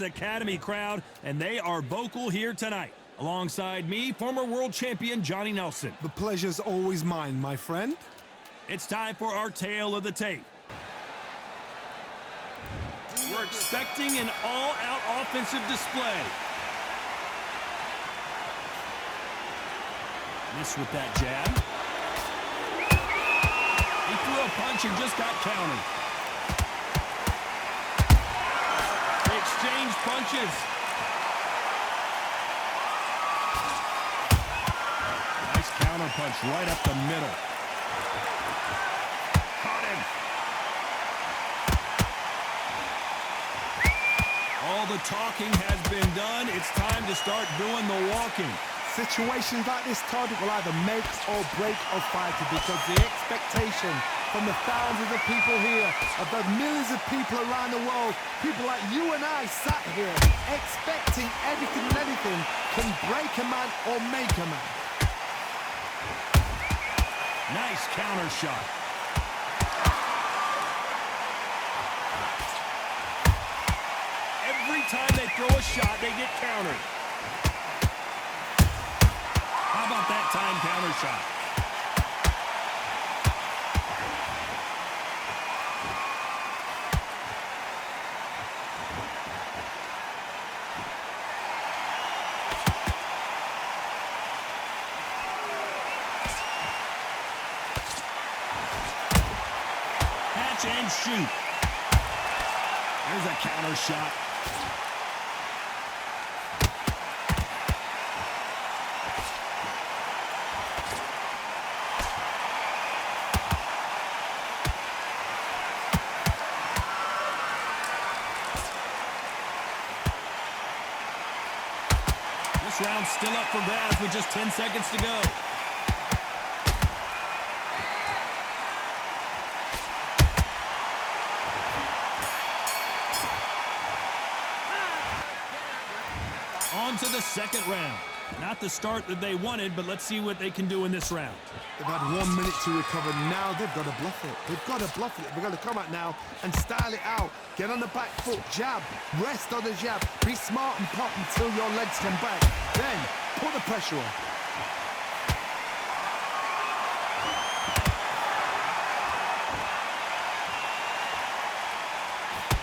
Academy crowd, and they are vocal here tonight. Alongside me, former world champion Johnny Nelson. The pleasure's always mine, my friend. It's time for our tale of the tape. We're expecting an all-out offensive display. Miss with that jab. He threw a punch and just got countered. They exchange punches. Nice counter punch right up the middle. Caught him. All the talking has been done. It's time to start doing the walking. Situations like this, Todd, will either make or break a fighter because the expectation from the thousands of people here, of the millions of people around the world, people like you and I sat here expecting everything and anything can break a man or make a man. Nice counter shot. Every time they throw a shot, they get countered. How about that time counter shot? Catch and shoot. There's a counter shot. This round's still up for grabs with just 10 seconds to go. On to the second round. Not the start that they wanted, but let's see what they can do in this round. They've had 1 minute to recover. Now they've got to bluff it. They've got to bluff it. They've got to come out now and style it out. Get on the back foot, jab, rest on the jab. Be smart and pop until your legs come back. Then put the pressure on.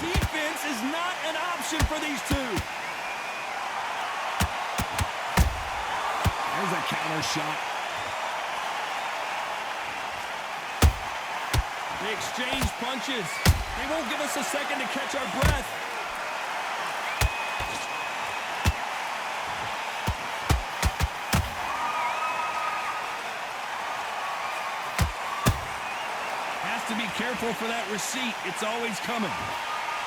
Defense is not an option for these two. There's a counter shot. They exchange punches. They won't give us a second to catch our breath. Has to be careful for that receipt. It's always coming.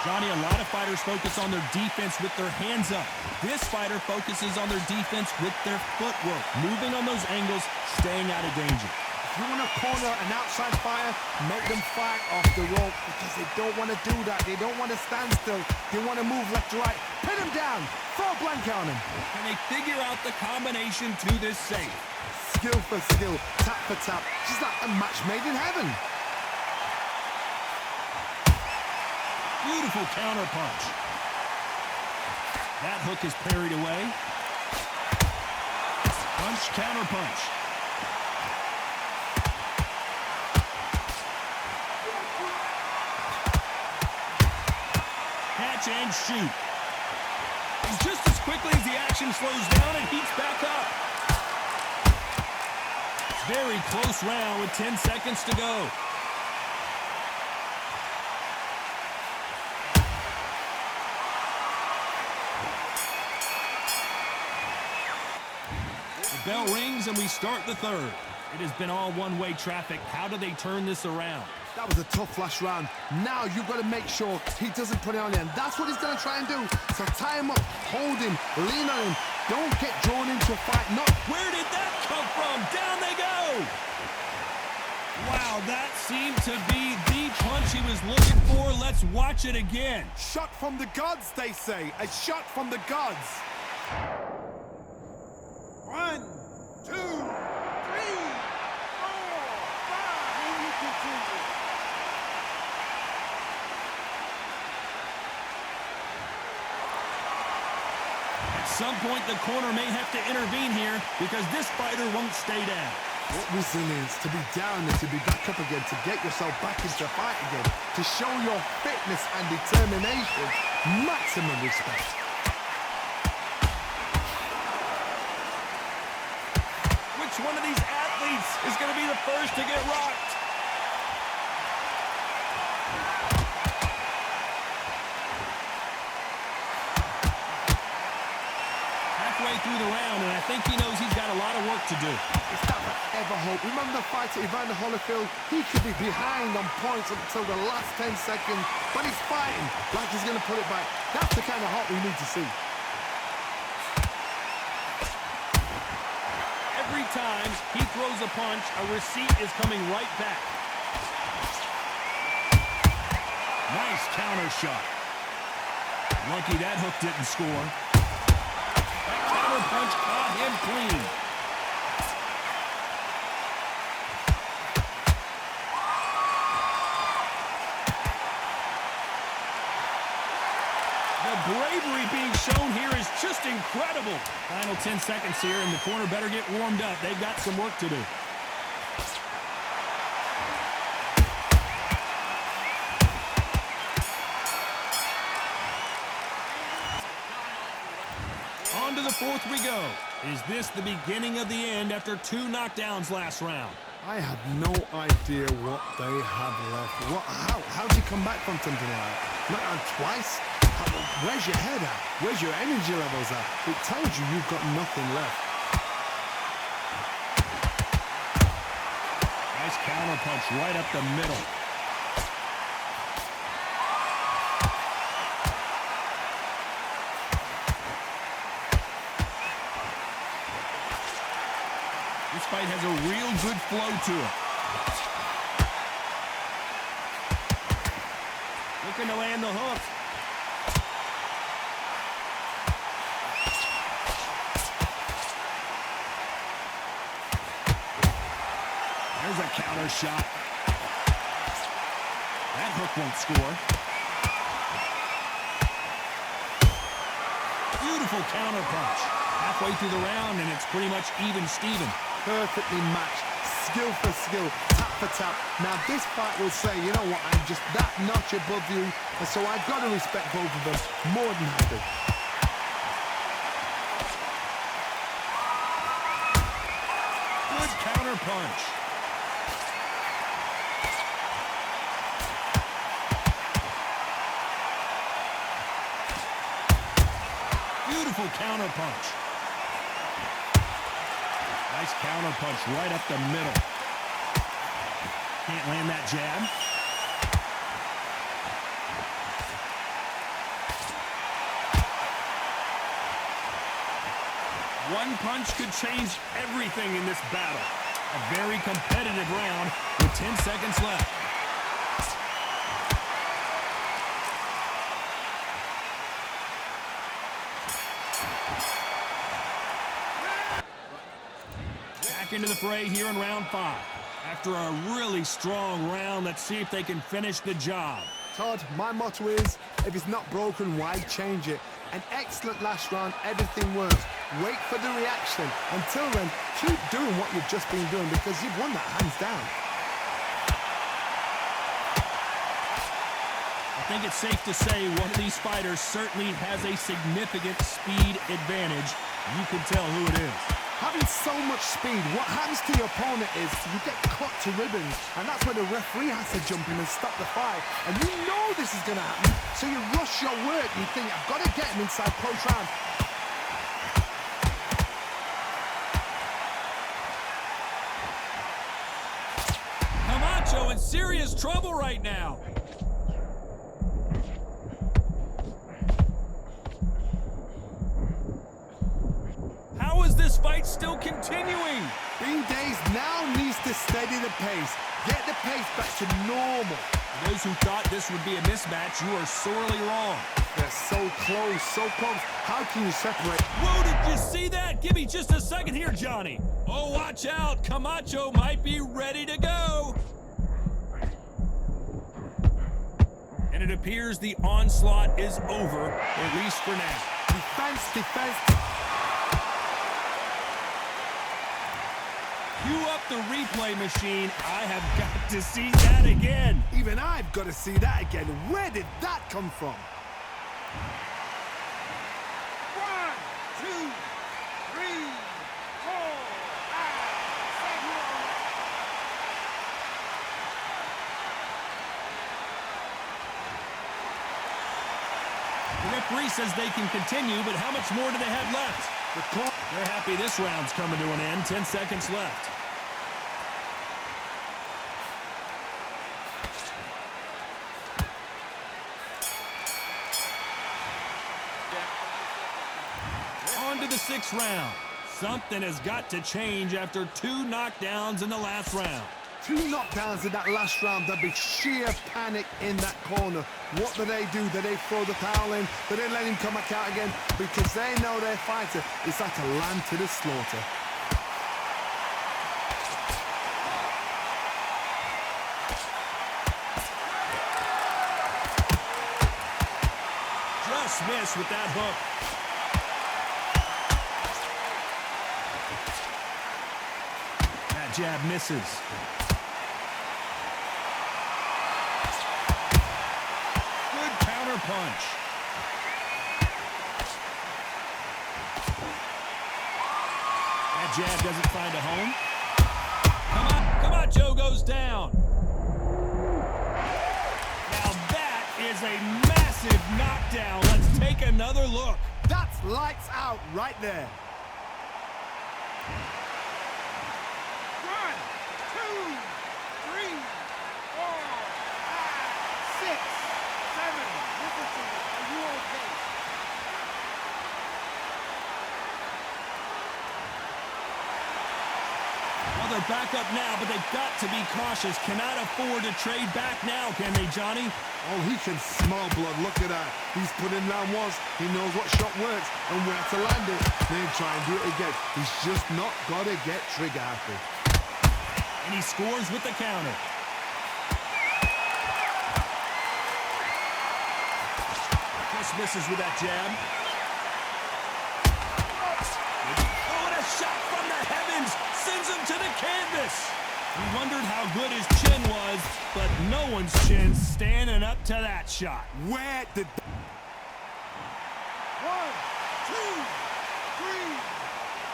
Johnny, a lot of fighters focus on their defense with their hands up. This fighter focuses on their defense with their footwork, moving on those angles, staying out of danger. If you want to corner an outside fighter, make them fight off the rope because they don't want to do that. They don't want to stand still. They want to move left to right. Pin them down. Throw a blanket on them. Can they figure out the combination to this safe? Skill for skill, tap for tap. Just like a match made in heaven. Beautiful counter punch. That hook is parried away. Punch, counter punch. Catch and shoot. And just as quickly as the action slows down, it heats back up. Very close round with 10 seconds to go. Bell rings and we start the third. It has been all one-way traffic. How do they turn this around? That was a tough last round. Now you've got to make sure he doesn't put it on him. That's what he's going to try and do. So tie him up, hold him, lean on him. Don't get drawn into a fight. Not. Where did that come from? Down they go! Wow, that seemed to be the punch he was looking for. Let's watch it again. Shot from the gods, they say. A shot from the gods. 1, 2, 3, 4, 5. And you continue. At some point, the corner may have to intervene here because this fighter won't stay down. What resilience to be down and to be back up again, to get yourself back into the fight again, to show your fitness and determination. Maximum respect. Which one of these athletes is going to be the first to get rocked? Halfway through the round, and I think he knows he's got a lot of work to do. It's that forever hope. Remember the fight at Evander Holyfield? He could be behind on points until the last 10 seconds, but he's fighting like he's going to put it back. That's the kind of hope we need to see. Every time he throws a punch, a receipt is coming right back. Nice counter shot. Lucky that hook didn't score. That counter punch caught him clean. The bravery being shown here is just incredible. Final 10 seconds here, and the corner better get warmed up. They've got some work to do. On to the fourth we go. Is this the beginning of the end after 2 knockdowns last round? I have no idea what they have left. How do you come back from something like that? Knock down twice? Where's your head at? Where's your energy levels at? It tells you you've got nothing left. Nice counter punch right up the middle. This fight has a real good flow to it. Looking to land the hook. There's a counter shot. That hook won't score. Beautiful counter punch. Halfway through the round, and it's pretty much even Steven. Perfectly matched, skill for skill, tap for tap. Now this fight will say, you know what, I'm just that notch above you, and so I've got to respect both of them more than happy. Good counter punch. Beautiful counter punch. Nice counter punch right up the middle. Can't land that jab. One punch could change everything in this battle. A very competitive round with 10 seconds left. Back into the fray here in round 5. After a really strong round, let's see if they can finish the job. Todd, my motto is, if it's not broken, why change it? An excellent last round, everything works. Wait for the reaction. Until then, keep doing what you've just been doing because you've won that hands down. I think it's safe to say one of these fighters certainly has a significant speed advantage. You can tell who it is. Having so much speed, what happens to your opponent is you get cut to ribbons, and that's where the referee has to jump in and stop the fight. And you know this is going to happen, so you rush your work. You think, I've got to get him inside close round. Camacho in serious trouble right now. How is this fight still continuing? Being dazed now needs to steady the pace. Get the pace back to normal. For those who thought this would be a mismatch, you are sorely wrong. They're so close, so close. How can you separate? Whoa, did you see that? Give me just a second here, Johnny. Oh, watch out. Camacho might be ready to go. And it appears the onslaught is over, at least for now. Defense, defense, the replay machine. I have got to see that again. Even I've got to see that again. Where did that come from? 1, 2, 3, 4, 5, 6. The referee says they can continue, but how much more do they have left? They're happy this round's coming to an end. 10 seconds left. On to the 6th round. Something has got to change after 2 knockdowns in the last round. 2 knockdowns in that last round. There'll be sheer panic in that corner. What do? Do they throw the towel in? Do they let him come back out again? Because they know their fighter is like a lamb to the slaughter. Just missed with that hook. That jab misses. Punch. That jab doesn't find a home. Come on, Joe goes down. Now that is a massive knockdown. Let's take another look. That's lights out right there. 1, 2, 3, 4, 5, 6. Well, they're back up now, but they've got to be cautious. Cannot afford to trade back now, can they, Johnny? Oh, he can smell blood. Look at that. He's put in round once. He knows what shot works and where to land it. Then try and do it again. He's just not got to get trigger happy. And he scores with the counter. Just misses with that jab. Oh, and a shot from the heavens sends him to the canvas. We wondered how good his chin was, but no one's chin standing up to that shot. Where did... 1, 2, 3,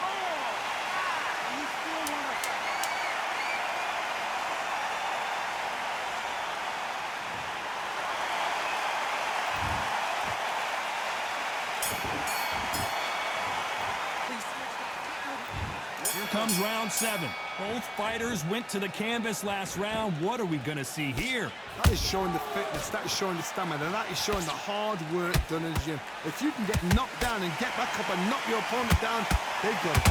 4, 5. And he still won a fight. Here comes round 7. Both fighters went to the canvas last round. What are we going to see here? That is showing the fitness. That is showing the stamina. That is showing the hard work done in the gym. If you can get knocked down and get back up and knock your opponent down, they've got it.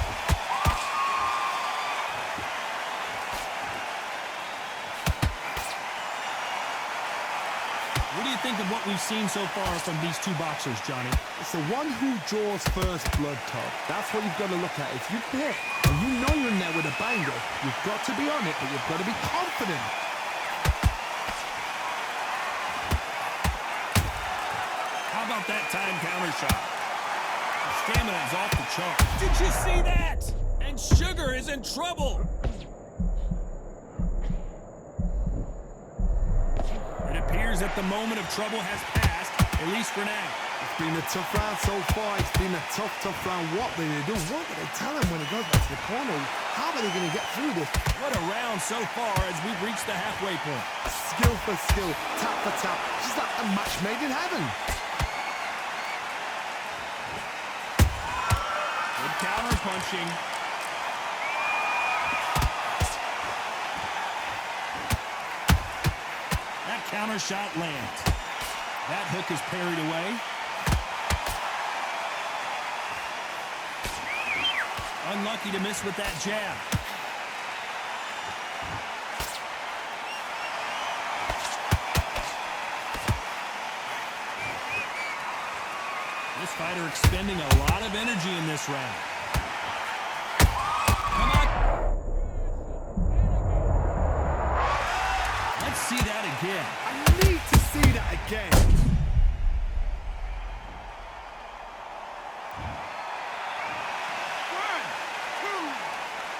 What do you think of what we've seen so far from these two boxers, Johnny? It's the one who draws first blood, Todd. That's what you've got to look at. If you hit and you know you're in there with a banger, you've got to be on it, but you've got to be confident. How about that time counter shot? The stamina is off the chart. Did you see that? And Sugar is in trouble. It appears that the moment of trouble has passed, at least for now. It's been a tough round so far. It's been a tough round. What do they do? What do they tell him when he goes back to the corner? How are they going to get through this? What a round so far as we've reached the halfway point. Skill for skill, tap for tap. Just like a match made in heaven. Good counter punching. That counter shot lands. That hook is parried away. Unlucky to miss with that jab. This fighter expending a lot of energy in this round. Come on. Let's see that again. I need to see that again. One, two,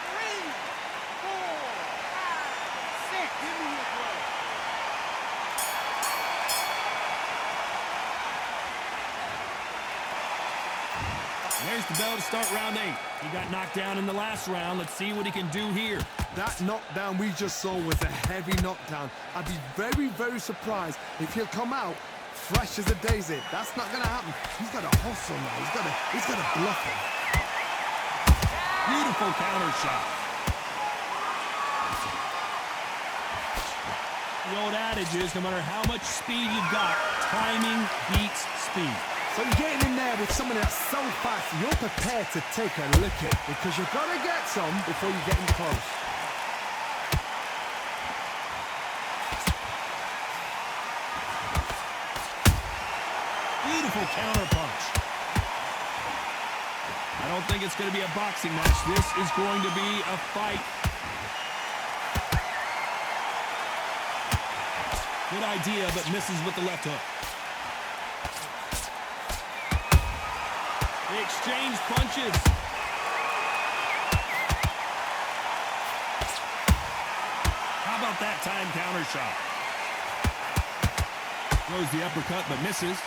three, four, There's the bell to start round 8. He got knocked down in the last round. Let's see what he can do here. That knockdown we just saw was a heavy knockdown. I'd be very, very surprised if he'll come out fresh as a daisy. That's not going to happen. He's got to hustle now. He's got to bluff him. Beautiful counter shot. The old adage is, no matter how much speed you've got, timing beats speed. So you're getting in there with someone that's so fast, you're prepared to take a licking because you've got to get some before you get in close. Beautiful counter punch. I don't think it's going to be a boxing match. This is going to be a fight. Good idea, but misses with the left hook. They exchange punches. How about that time counter shot? Throws the uppercut, but misses.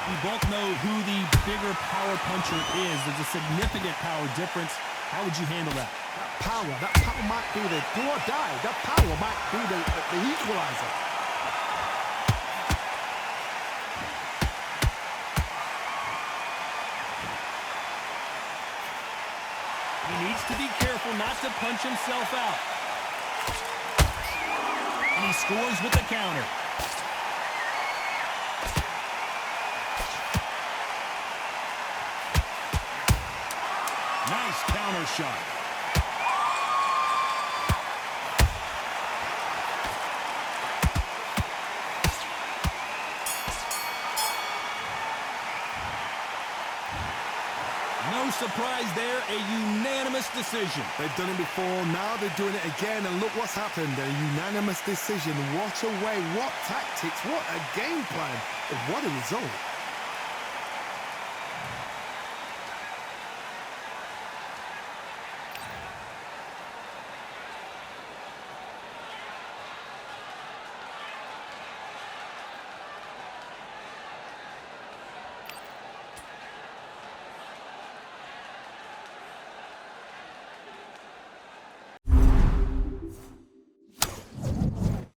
We both know who the bigger power puncher is. There's a significant power difference. How would you handle that? That power might be the do or die. That power might be the equalizer. He needs to be careful not to punch himself out. And he scores with the counter. Nice counter shot. No surprise there, a unanimous decision. They've done it before, now they're doing it again, and look what's happened. A unanimous decision. What a way, what tactics, what a game plan, what a result.